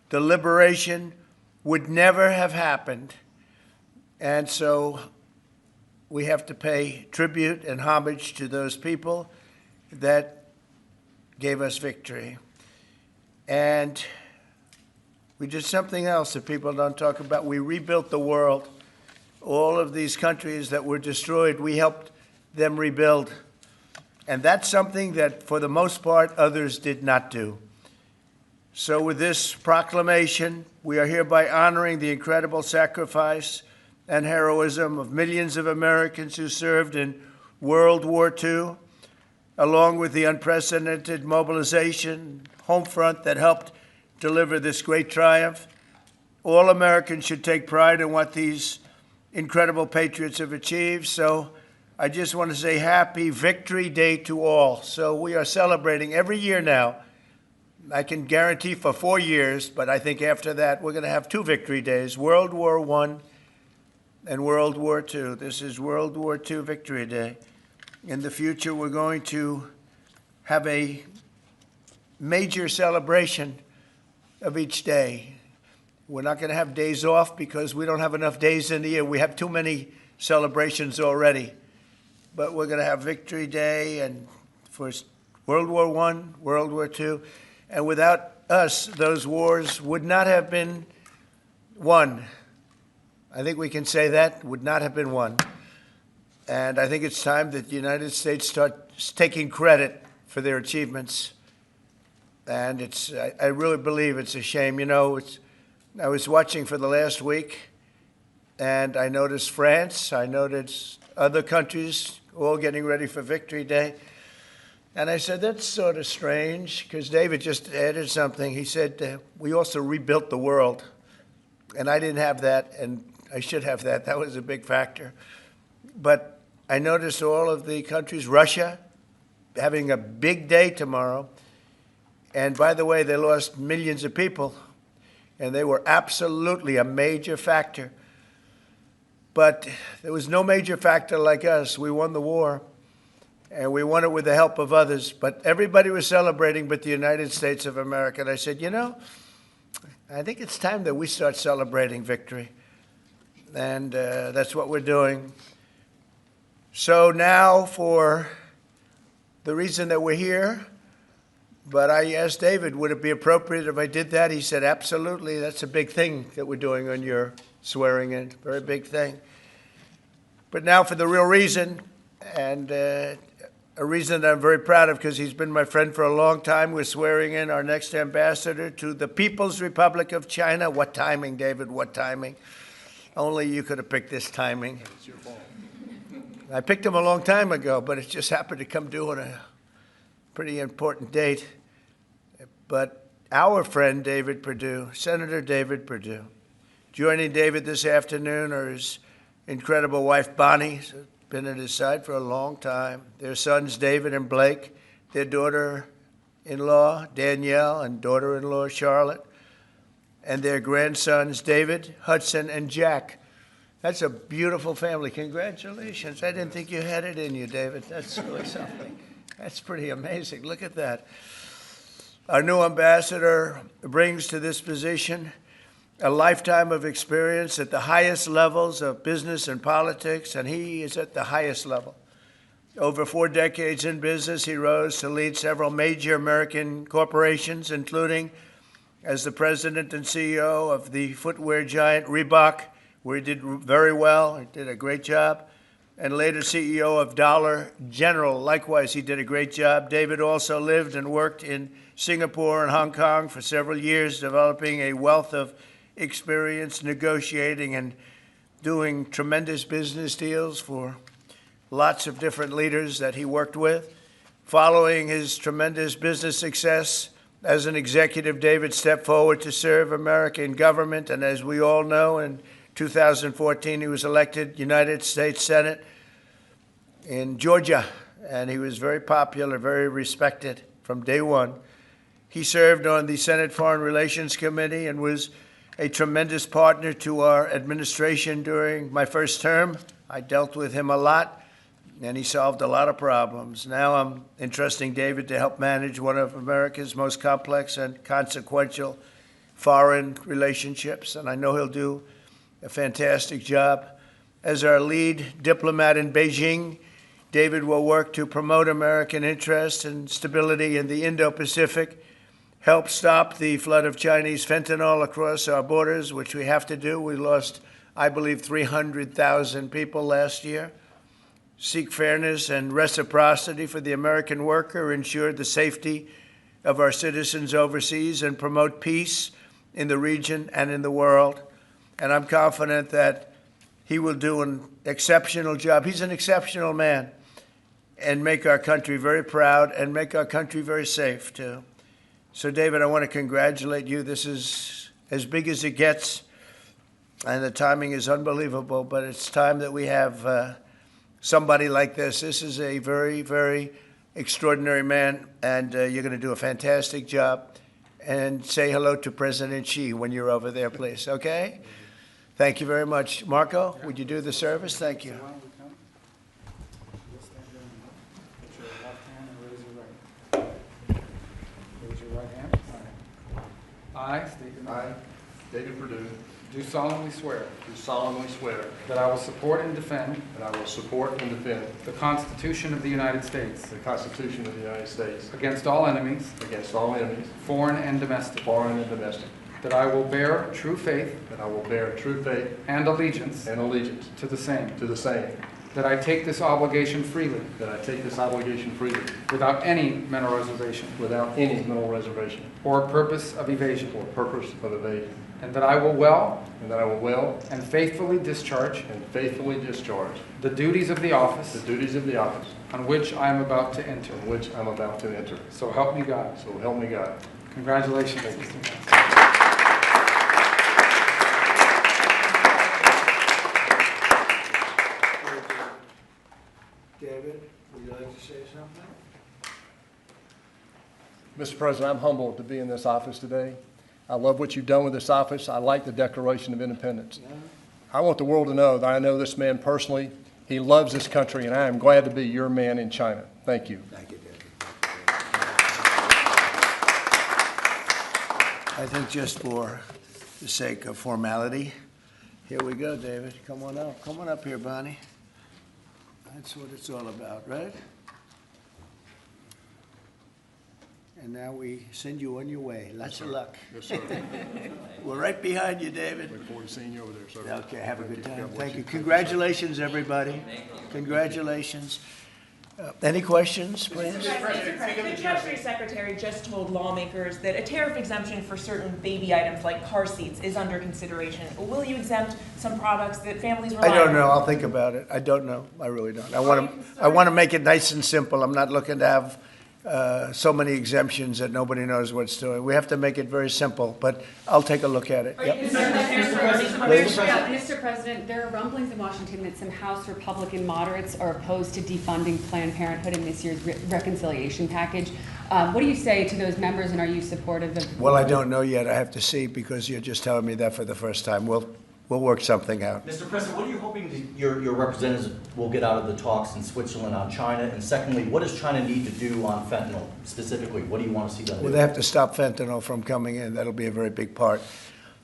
the liberation would never have happened. And so we have to pay tribute and homage to those people that gave us victory. And we did something else that people don't talk about. We rebuilt the world. All of these countries that were destroyed, we helped them rebuild. And that's something that, for the most part, others did not do. So with this proclamation, we are hereby honoring the incredible sacrifice and heroism of millions of Americans who served in World War II, along with the unprecedented mobilization, home front that helped deliver this great triumph. All Americans should take pride in what these incredible patriots have achieved. So I just want to say happy Victory Day to all. So we are celebrating every year now. I can guarantee for 4 years, but I think after that we're going to have 2 Victory Days, World War I and World War II. This is World War II Victory Day. In the future, we're going to have a major celebration of each day. We're not going to have days off because we don't have enough days in the year. We have too many celebrations already. But we're going to have Victory Day and for World War I, World War II. And without us, those wars would not have been won. I think we can say that, would not have been won. And I think it's time that the United States starts taking credit for their achievements. And I really believe it's a shame. You know, I was watching for the last week, and I noticed France, I noticed other countries all getting ready for Victory Day. And I said, that's sort of strange, because David just added something. He said, we also rebuilt the world. And I didn't have that, and I should have that. That was a big factor. But I noticed all of the countries, Russia, having a big day tomorrow. And by the way, they lost millions of people, and they were absolutely a major factor. But there was no major factor like us. We won the war. And we won it with the help of others. But everybody was celebrating but the United States of America. And I said, you know, I think it's time that we start celebrating victory. And that's what we're doing. So now for the reason that we're here, but I asked David, would it be appropriate if I did that? He said, absolutely. That's a big thing that we're doing on your swearing in, very big thing. But now for the real reason, and a reason that I'm very proud of because he's been my friend for a long time. We're swearing in our next ambassador to the People's Republic of China. What timing, David, what timing? Only you could have picked this timing. It's your fault. I picked him a long time ago, but it just happened to come due on a pretty important date. But our friend David Perdu, Senator David Perdu, joining David this afternoon are his incredible wife Bonnie, who's been at his side for a long time, their sons David and Blake, their daughter-in-law Danielle and daughter-in-law Charlotte, and their grandsons David, Hudson, and Jack. That's a beautiful family. Congratulations. I didn't think you had it in you, David. That's really something. That's pretty amazing. Look at that. Our new ambassador brings to this position a lifetime of experience at the highest levels of business and politics, and he is at the highest level. Over 4 decades in business, he rose to lead several major American corporations, including as the president and CEO of the footwear giant Reebok, where he did very well, he did a great job, and later CEO of Dollar General. Likewise, he did a great job. David also lived and worked in Singapore and Hong Kong for several years, developing a wealth of experience negotiating and doing tremendous business deals for lots of different leaders that he worked with. Following his tremendous business success as an executive, David stepped forward to serve America in government, and as we all know, in 2014, he was elected United States Senate in Georgia, and he was very popular, very respected from day one. He served on the Senate Foreign Relations Committee and was a tremendous partner to our administration during my first term. I dealt with him a lot, and he solved a lot of problems. Now I'm entrusting David to help manage one of America's most complex and consequential foreign relationships, and I know he'll do a fantastic job. As our lead diplomat in Beijing, David will work to promote American interests and stability in the Indo-Pacific, help stop the flood of Chinese fentanyl across our borders, which we have to do. We lost, I believe, 300,000 people last year. Seek fairness and reciprocity for the American worker, ensure the safety of our citizens overseas, and promote peace in the region and in the world. And I'm confident that he will do an exceptional job. He's an exceptional man, and make our country very proud and make our country very safe, too. So, David, I want to congratulate you. This is as big as it gets, and the timing is unbelievable, but it's time that we have somebody like this. This is a very, very extraordinary man, and you're going to do a fantastic job. And say hello to President Xi when you're over there, please, okay? Thank you very much. Marco, would you do the service? Thank you. I, state your name. I, Дэвид Пердью, Do solemnly swear do solemnly swear that I will support and defend that I will support and defend the Constitution of the United States the Constitution of the United States against all enemies, against all enemies, foreign and domestic, foreign and domestic, that I will bear true faith that I will bear true faith and allegiance and allegiance to the same, to the same, that I take this obligation freely that I take this obligation freely without any mental reservation without any mental reservation or purpose of evasion, or purpose of evasion, and that I will well and that I will well and faithfully discharge and faithfully discharge the duties of the the office duties of the office on which I am about to enter. in which I'm about to enter. So help me God. So help me God. Congratulations. Thank you. Mr. Mayor. David, would you like to say something? Mr. President, I'm humbled to be in this office today. I love what you've done with this office. I like the Declaration of Independence. I want the world to know that I know this man personally. He loves this country, and I am glad to be your man in China. Thank you. Thank you, David. I think just for the sake of formality, here we go, David. Come on up. Come on up here, Bonnie. That's what it's all about, right? And now we send you on your way. Lots of luck. Yes, sir. We're right behind you, David. Look forward to seeing you over there, sir. Okay, have a good time. God bless Thank you. you. Congratulations, everybody. Congratulations. Any questions, please? Mr. President, the Treasury Secretary just told lawmakers that a tariff exemption for certain baby items like car seats is under consideration. Will you exempt some products that families rely on? I don't know. I'll think about it. I don't know. I really don't. I want to make it nice and simple. I'm not looking to have so many exemptions that nobody knows what's doing. We have to make it very simple, but I'll take a look at it. Yep. Mr. President, there are rumblings in Washington that some House Republican moderates are opposed to defunding Planned Parenthood in this year's reconciliation package. What do you say to those members, and are you supportive of? Well, I don't know yet. I have to see, because you're just telling me that for the first time. We'll work something out. Mr. President, what are you hoping that your representatives will get out of the talks in Switzerland on China? And secondly, what does China need to do on fentanyl specifically? What do you want to see them do? Well, they have to stop fentanyl from coming in. That'll be a very big part.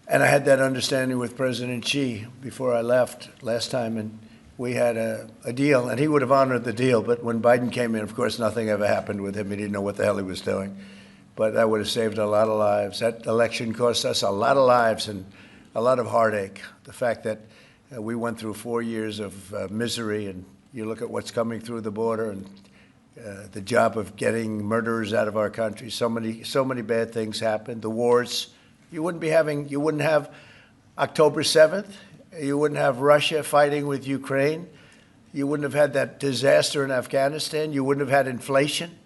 And I had that understanding with President Xi before I left last time, and we had a deal, and he would have honored the deal. But when Biden came in, of course, nothing ever happened with him. He didn't know what the hell he was doing. But that would have saved a lot of lives. That election cost us a lot of lives and a lot of heartache. The fact that we went through 4 years of misery, and you look at what's coming through the border, and the job of getting murderers out of our country. So many bad things happened. The wars. You wouldn't have October 7th. You wouldn't have Russia fighting with Ukraine. You wouldn't have had that disaster in Afghanistan. You wouldn't have had inflation.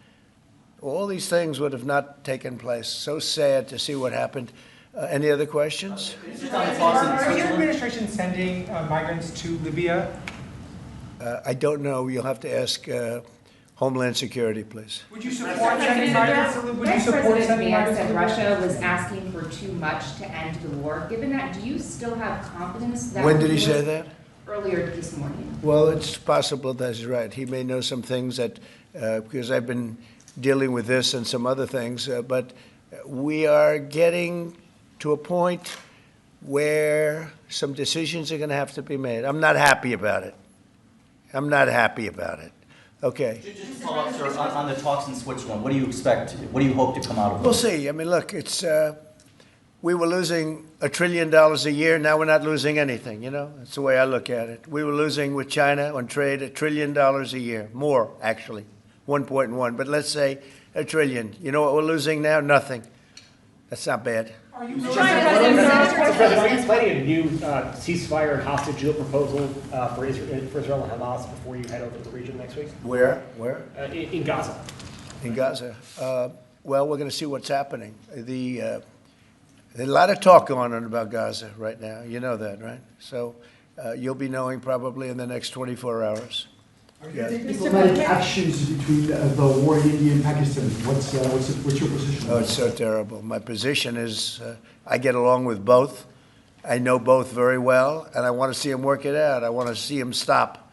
All these things would have not taken place. So sad to see what happened. Any other questions? Are your administration sending migrants to Libya? I don't know. You'll have to ask Homeland Security, please. Would you support sending migrants to Libya? Would you support sending migrants to that Libya? Russia was asking for too much to end the war. Given that, do you still have confidence that? When did he say that? Earlier this morning. Well, it's possible that's right. He may know some things that, because I've been dealing with this and some other things, but we are getting to a point where some decisions are going to have to be made. I'm not happy about it. I'm not happy about it. Okay. Just to follow up, sir, on the talks in Switzerland, what do you expect? What do you hope to come out of them? We'll see. I mean, look, it's we were losing $1 trillion a year. Now we're not losing anything. You know, that's the way I look at it. We were losing with China on trade $1 trillion a year, more actually, 1.1. But let's say $1 trillion. You know what we're losing now? Nothing. That's not bad. Mr. President, are you planning a new ceasefire and hostage deal proposal for Israel and Hamas before you head over to the region next week? Where? Where? In Gaza. In Gaza. Well, we're going to see what's happening. There's a lot of talk going on about Gaza right now. You know that, right? So you'll be knowing probably in the next 24 hours. Diplomatic actions between the war in India and Pakistan. What's your position? Oh, it's so terrible. My position is I get along with both. I know both very well, and I want to see them work it out. I want to see them stop.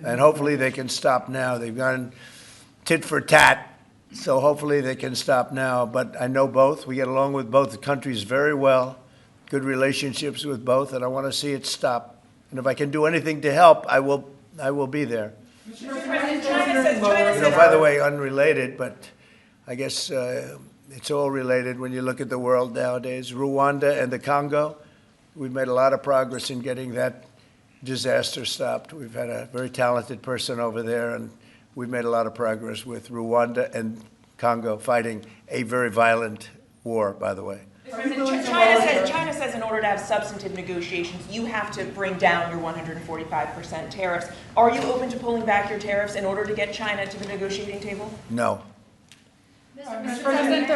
And hopefully they can stop now. They've gone tit for tat, so hopefully they can stop now. But I know both. We get along with both countries very well, good relationships with both, and I want to see it stop. And if I can do anything to help, I will be there. By the way, unrelated, but I guess it's all related when you look at the world nowadays. Rwanda and the Congo, we've made a lot of progress in getting that disaster stopped. We've had a very talented person over there, and we've made a lot of progress with Rwanda and Congo fighting a very violent war, by the way. China says in order to have substantive negotiations, you have to bring down your 145% tariffs. Are you open to pulling back your tariffs in order to get China to the negotiating table? No. Mr. President,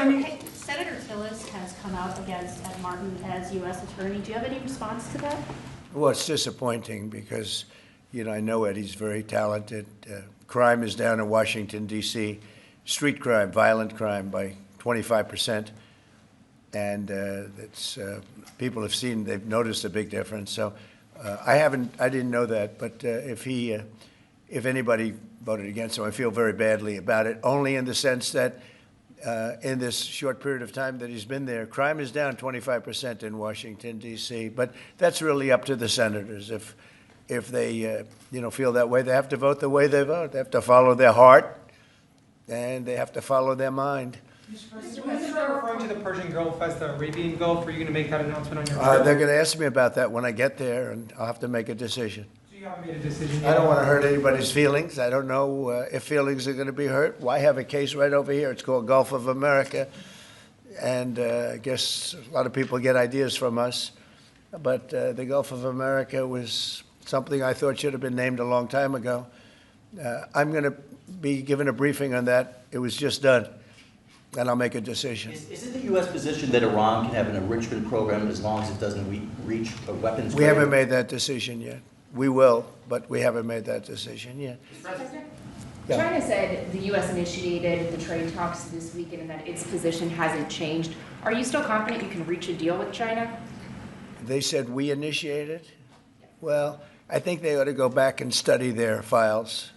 Senator Tillis has come out against Ed Martin as U.S. Attorney. Do you have any response to that? Well, it's disappointing because, you know, I know Eddie's very talented. Crime is down in Washington, D.C., street crime, violent crime by 25%. And people have seen, they've noticed a big difference. So I didn't know that, but if anybody voted against him, I feel very badly about it, only in the sense that in this short period of time that he's been there, crime is down 25% in Washington, D.C., but that's really up to the senators. If they feel that way, they have to vote the way they vote. They have to follow their heart, and they have to follow their mind. Mr. President, referring to the Persian Gulf as the Arabian Gulf, are you going to make that announcement on your trip? They're going to ask me about that when I get there, and I'll have to make a decision. So you haven't made a decision yet? I don't want to hurt anybody's feelings. I don't know if feelings are going to be hurt. Why have a case right over here? It's called Gulf of America, and I guess a lot of people get ideas from us. But the Gulf of America was something I thought should have been named a long time ago. I'm going to be given a briefing on that. It was just done. And I'll make a decision. Is it the U.S. position that Iran can have an enrichment program as long as it doesn't reach a weapons? We haven't made that decision yet. We will, but we haven't made that decision yet. Yeah. China said the U.S. initiated the trade talks this weekend and that its position hasn't changed. Are you still confident you can reach a deal with China? They said we initiated? Well, I think they ought to go back and study their files.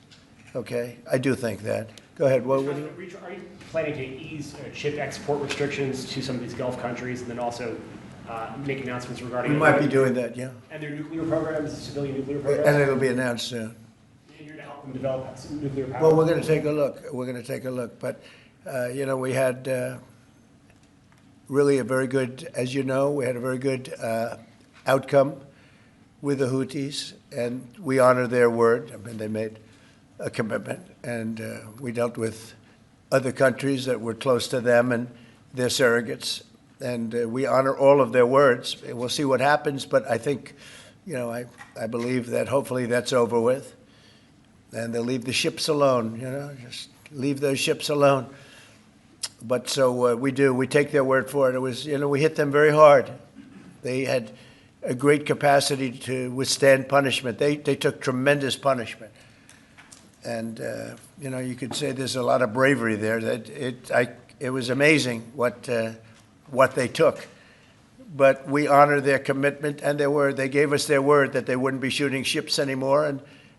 Okay? I do think that. Go ahead. What would you? Are you planning to ease chip export restrictions to some of these Gulf countries, and then also make announcements regarding? We might be doing that, yeah. And their nuclear programs, civilian nuclear programs. And it'll be announced soon. And you're to help them develop nuclear power. Well, we're going to take a look. We're going to take a look. But we had really a very good, as you know, we had a very good outcome with the Houthis, and we honor their word. I mean, they made a commitment, and we dealt with other countries that were close to them and their surrogates, and we honor all of their words. We'll see what happens, but I think, I believe that hopefully that's over with, and they'll leave the ships alone, just leave those ships alone. But so we do. We take their word for it. It was, we hit them very hard. They had a great capacity to withstand punishment. They took tremendous punishment. And, you could say there's a lot of bravery there. That it was amazing what they took. But we honor their commitment and their word. They gave us their word that they wouldn't be shooting ships anymore,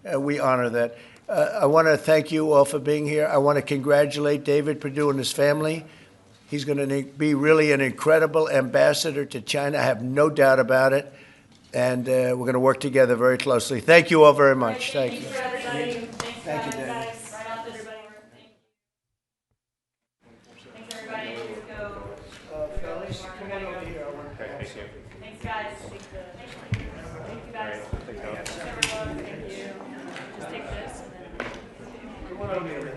and we honor that. I want to thank you all for being here. I want to congratulate David Perdu and his family. He's going to be really an incredible ambassador to China. I have no doubt about it. And we're going to work together very closely. Thank you all very much. Thank you. Thank you, Thank you, David. guys. Right out, everybody. Thanks, everybody. Fellas, come on over here. Thanks, guys. Thank you, guys. Thanks, everyone. Thank you. Just take this and then. Come on over here.